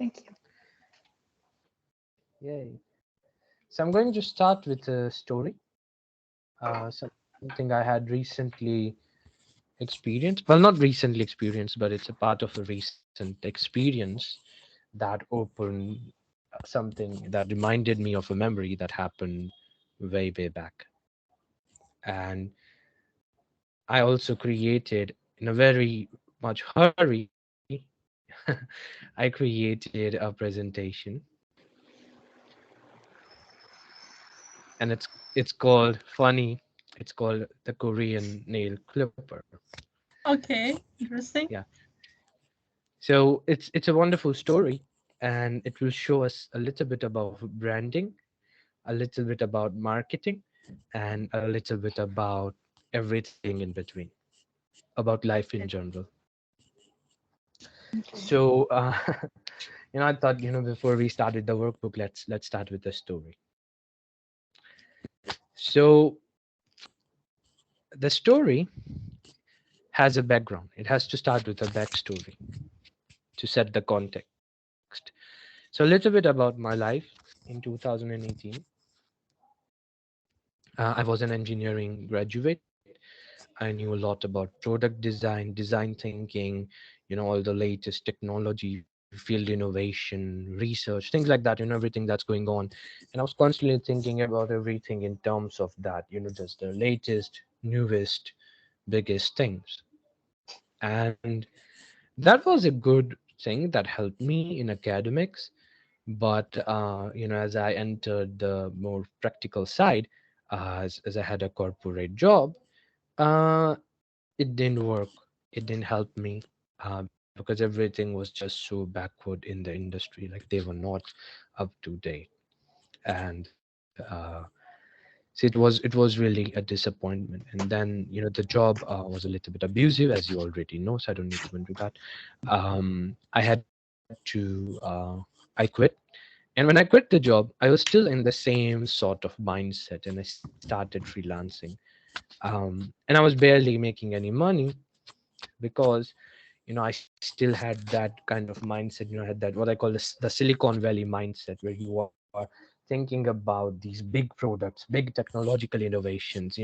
Thank you. Yay. So I'm going to start with a story, something I had recently experienced. Well, not recently experienced, but it's a part of a recent experience that opened something that reminded me of a memory that happened way back. And I also created, in a very much hurry, I created a presentation, and it's called funny. It's called the Korean nail clipper. Okay, interesting. Yeah. So it's a wonderful story, and it will show us a little bit about branding, a little bit about marketing, and a little bit about everything in between, about life in general. Okay. So I thought, before we started the workbook, let's start with the story. So the story has a background. It has to start with a backstory to set the context. So a little bit about my life in 2018. I was an engineering graduate. I knew a lot about product design, design thinking, all the latest technology, field innovation, research, things like that, everything that's going on. And I was constantly thinking about everything in terms of that, just the latest, newest, biggest things. And that was a good thing that helped me in academics. But as I entered the more practical side, as I had a corporate job, uh, it didn't work. It didn't help me, because everything was just so backward in the industry. Like, they were not up to date. And so it was really a disappointment. And then, the job was a little bit abusive, as you already know, so I don't need to go into that. I had to I quit. And when I quit the job, I was still in the same sort of mindset, and I started freelancing. And I was barely making any money, because I still had that kind of mindset. I had that, what I call the Silicon Valley mindset, where you are thinking about these big products, big technological innovations,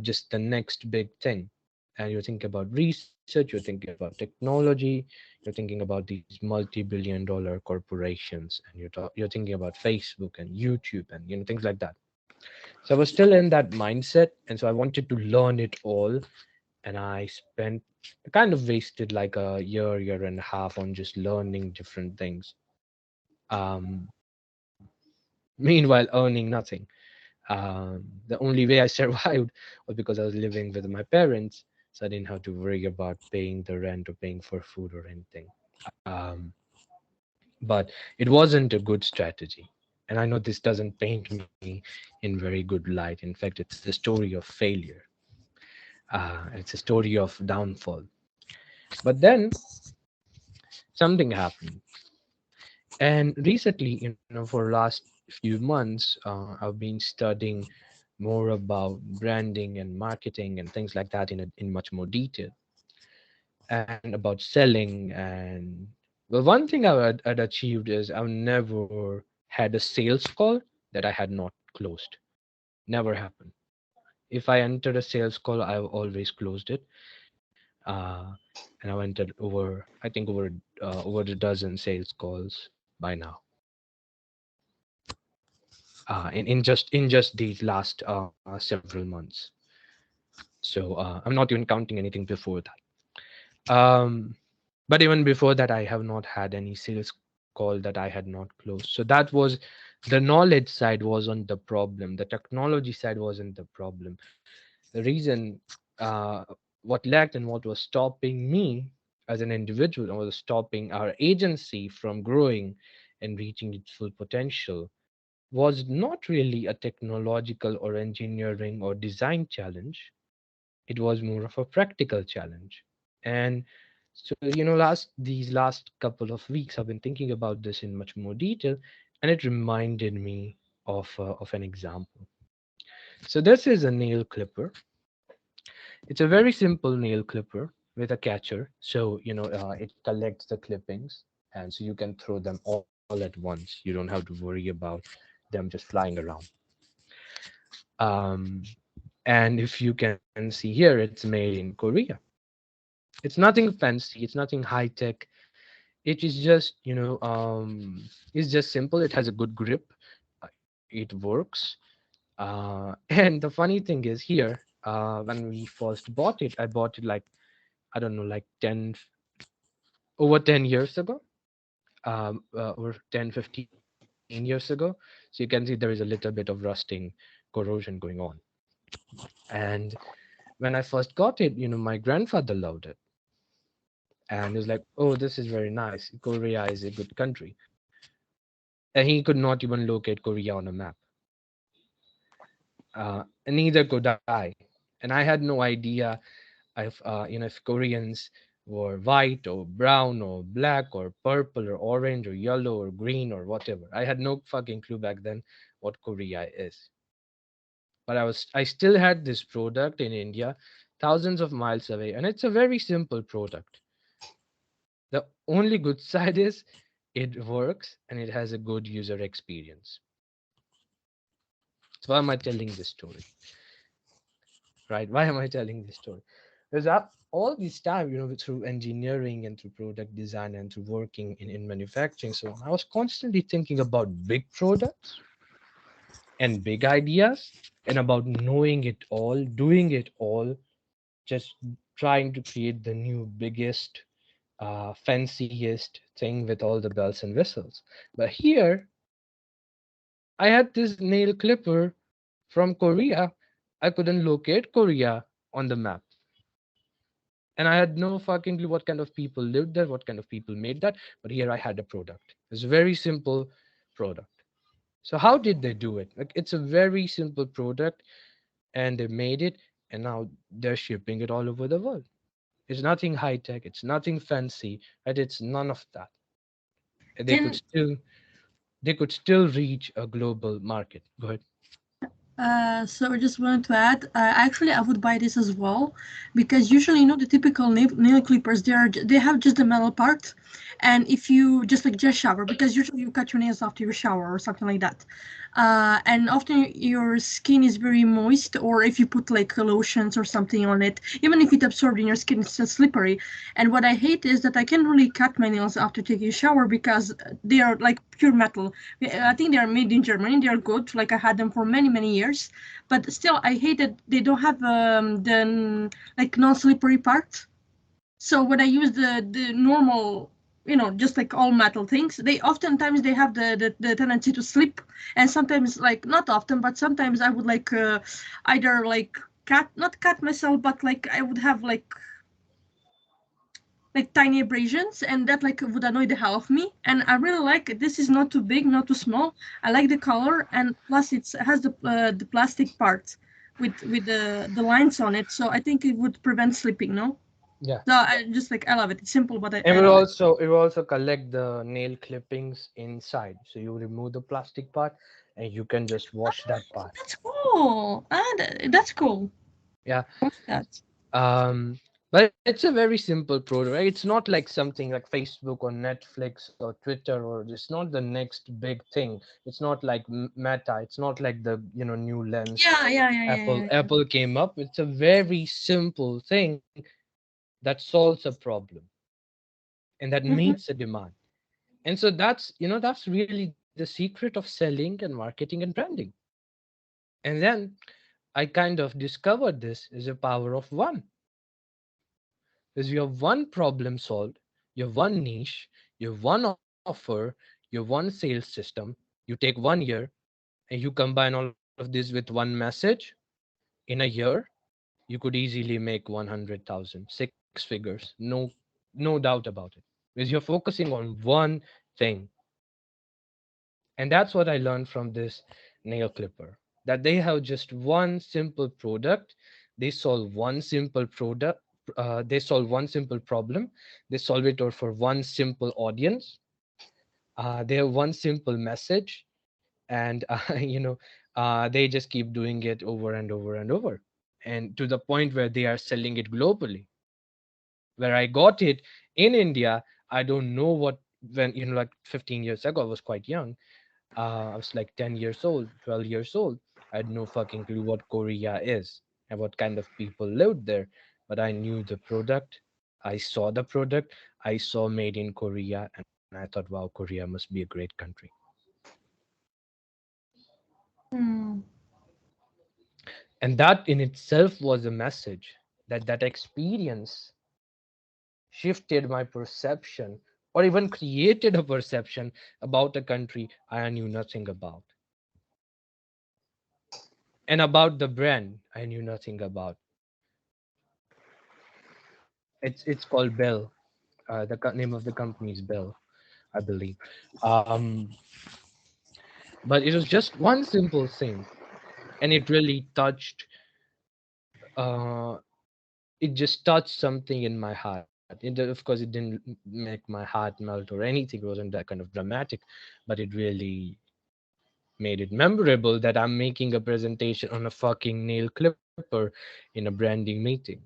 just the next big thing. And you think about research, you think about technology, you're thinking about these multi-billion dollar corporations, and you're thinking about Facebook and YouTube, and things like that. So I was still in that mindset, and so I wanted to learn it all. And I kind of wasted like a year and a half on just learning different things. Um, Meanwhile, earning nothing. The only way I survived was because I was living with my parents, so I didn't have to worry about paying the rent or paying for food or anything. Um, but it wasn't a good strategy. And I know this doesn't paint me in very good light. In fact, it's the story of failure. It's a story of downfall. But then something happened. And recently, for last few months, I've been studying more about branding and marketing and things like that in much more detail, and about selling. And well, one thing I'd achieved is I've never had a sales call that I had not closed. Never happened. If I entered a sales call, I've always closed it. Uh, and I've entered over, I think, over a dozen sales calls by now. In just these last several months. So I'm not even counting anything before that. But even before that, I have not had any sales call that I had not closed. So that was, the knowledge side wasn't the problem. The technology side wasn't the problem. The reason, uh, what lacked and what was stopping me as an individual, or was stopping our agency from growing and reaching its full potential, was not really a technological or engineering or design challenge. It was more of a practical challenge. And so, these last couple of weeks, I've been thinking about this in much more detail, and it reminded me of an example. So this is a nail clipper. It's a very simple nail clipper with a catcher. So, it collects the clippings, and so you can throw them all at once. You don't have to worry about them just flying around. um, and if you can see here, it's made in Korea. It's nothing fancy, it's nothing high tech. It is just, it's just simple. It has a good grip. It works. And the funny thing is here, when we first bought it, I bought it like, I don't know, like over 10 years ago, or 10, 15 years ago. So you can see there is a little bit of rusting, corrosion going on. And when I first got it, my grandfather loved it. And he was like, oh, this is very nice. Korea is a good country. And he could not even locate Korea on a map. And neither could I. And I had no idea if Koreans were white or brown or black or purple or orange or yellow or green or whatever. I had no fucking clue back then what Korea is. But I still had this product in India, thousands of miles away, and it's a very simple product. The only good side is it works and it has a good user experience. So why am I telling this story? Right? Why am I telling this story? Because all this time, through engineering and through product design and through working in manufacturing, so on, I was constantly thinking about big products and big ideas and about knowing it all, doing it all, just trying to create the new biggest, fanciest thing with all the bells and whistles. But here, I had this nail clipper from Korea. I couldn't locate Korea on the map. And I had no fucking clue what kind of people lived there, what kind of people made that. But here I had a product. It's a very simple product. So how did they do it? Like, it's a very simple product, and they made it, and now they're shipping it all over the world. It's nothing high tech. It's nothing fancy, right? It's none of that. And Can they could still reach a global market. Go ahead. So I just wanted to add, actually, I would buy this as well, because usually, the typical nail clippers, they have just the metal part, and if you just shower, because usually you cut your nails after you shower or something like that, and often your skin is very moist, or if you put like lotions or something on it, even if it absorbs in your skin, it's still slippery. And what I hate is that I can't really cut my nails after taking a shower because they are like pure metal. I think they are made in Germany. They are good. Like I had them for many, many years, but still, I hate that they don't have the like non-slippery part. So when I use the normal, just like all metal things, they oftentimes they have the tendency to slip, and sometimes like not often, but sometimes I would like either like not cut myself, but like I would have like tiny abrasions, and that like would annoy the hell of me. And I really like it. This is not too big, not too small. I like the color, and plus it has the plastic part with the lines on it, so I think it would prevent slipping. No, Yeah. so I love it. It's simple, but I And love it. it will also collect the nail clippings inside. So you remove the plastic part and you can just wash that part. That's cool. That's cool. Yeah. That. Um, but it's a very simple product, right? It's not like something like Facebook or Netflix or Twitter, or it's not the next big thing. It's not like Meta. It's not like the new lens Yeah, yeah, yeah, yeah, Apple yeah, yeah. Apple came up. It's a very simple thing that solves a problem and that Mhm. meets a demand. And so that's really the secret of selling and marketing and branding. And then I kind of discovered this is a power of one. Because you have one problem solved, you have one niche, you have one offer, you have one sales system. You take 1 year and you combine all of this with one message. In a year, you could easily make 100,000, six figures, no doubt about it. Because you're focusing on one thing. And that's what I learned from this nail clipper, that they have just one simple product. They solve one simple product. They solve one simple problem. They solve it for one simple audience. They have one simple message, and they just keep doing it over and over and over, and to the point where they are selling it globally. Where I got it in India, I don't know when, like 15 years ago, I was quite young. I was like 10 years old, 12 years old. I had no fucking clue what Korea is and what kind of people lived there. But I knew the product. I saw the product. I saw made in Korea, and I thought, wow, Korea must be a great country. Hmm. And that in itself was a message, that experience shifted my perception, or even created a perception about a country I knew nothing about. And about the brand I knew nothing about. It's called Bell. Name of the company is Bell, I believe. Um, but it was just one simple thing, and it really touched. Uh, it just touched something in my heart. Of course, it didn't make my heart melt or anything. It wasn't that kind of dramatic, but it really made it memorable that I'm making a presentation on a fucking nail clipper in a branding meeting.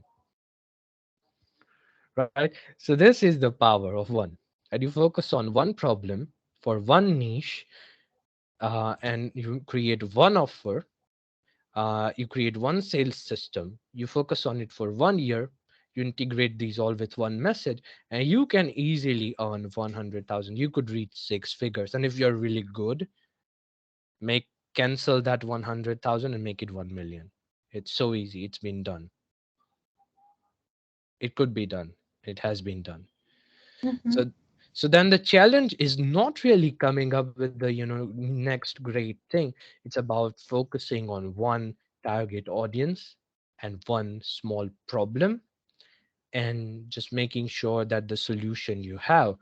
Right? So this is the power of one. And you focus on one problem for one niche, and you create one offer, you create one sales system, you focus on it for 1 year, you integrate these all with one message, and you can easily earn 100,000. You could reach six figures. And if you're really good, make cancel that 100,000 and make it 1 million. It's so easy. It's been done. It could be done. It has been done. Mm-hmm. So then the challenge is not really coming up with the next great thing. It's about focusing on one target audience and one small problem, and just making sure that the solution you have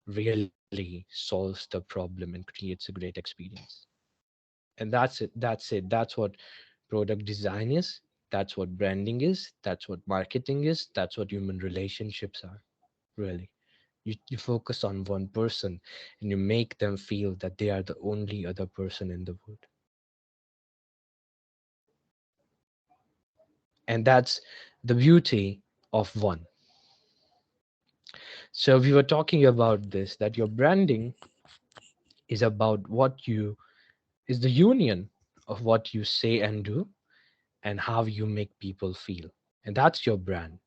really solves the problem and creates a great experience. And that's what product design is, that's what branding is, that's what marketing is, that's what human relationships are, really. You focus on one person and you make them feel that they are the only other person in the world. And that's the beauty of one. So we were talking about this, that your branding is about what you is the union of what you say and do and how you make people feel. And that's your brand.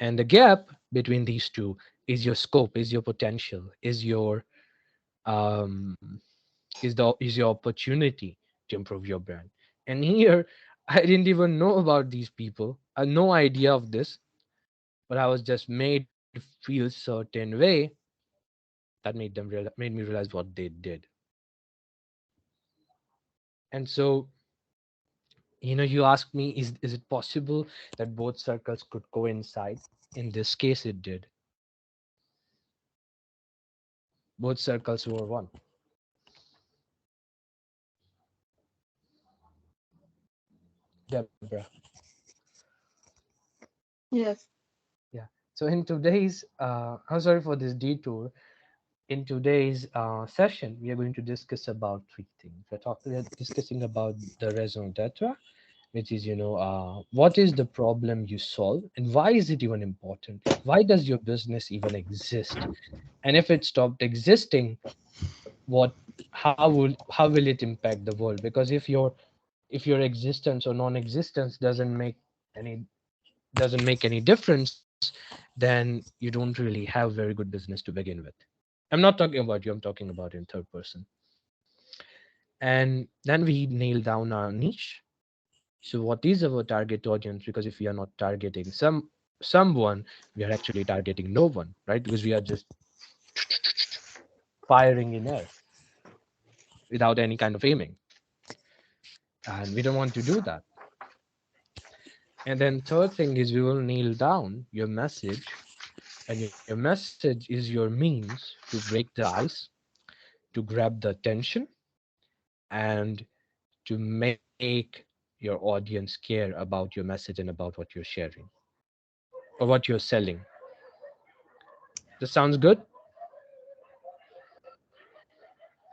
And the gap between these two is your scope, is your potential, is your um is your opportunity to improve your brand. And here, I didn't even know about these people. I had no idea of this, but I was just made feel certain way that made me realize what they did. And so, you asked me, is it possible that both circles could coincide? In this case, it did. Both circles were one. Deborah. Yes. Yeah. So in today's, I'm sorry for this detour. In today's session, we are going to discuss about three things. We're discussing about the raison d'etre, which is, what is the problem you solve and why is it even important? Why does your business even exist? And if it stopped existing, what, how will it impact the world? Because if your existence or non-existence any doesn't make any difference, then you don't really have very good business to begin with. I'm not talking about you, I'm talking about in third person. And then we nail down our niche. So what is our target audience? Because if we are not targeting someone, we are actually targeting no one, right? Because we are just firing in air without any kind of aiming. And we don't want to do that. And then third thing is we will nail down your message, and your message is your means to break the ice, to grab the attention, and to make your audience care about your message and about what you're sharing or what you're selling. This sounds good?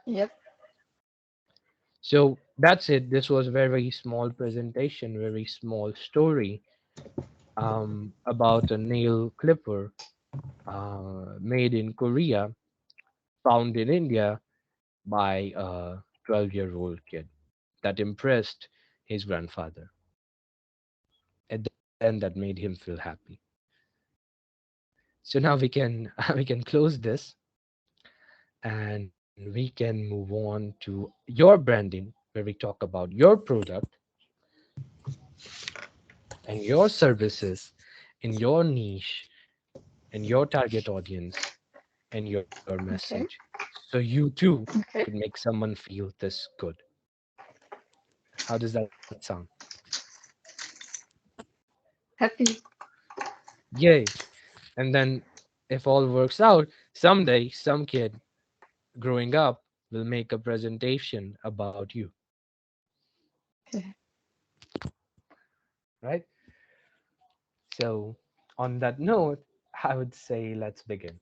Yep. So that's it. This was very small presentation, very small story about a nail clipper made in Korea, found in India by a 12-year-old kid that impressed his grandfather. At the end, that made him feel happy. So now we can we can close this and we can move on to your branding, where we talk about your product and your services in your niche and your target audience and your message. Okay. So you too could Okay. make someone feel this good. How does that sound? Happy. Yay. And then if all works out, someday some kid growing up will make a presentation about you, Okay. right? So on that note, I would say let's begin.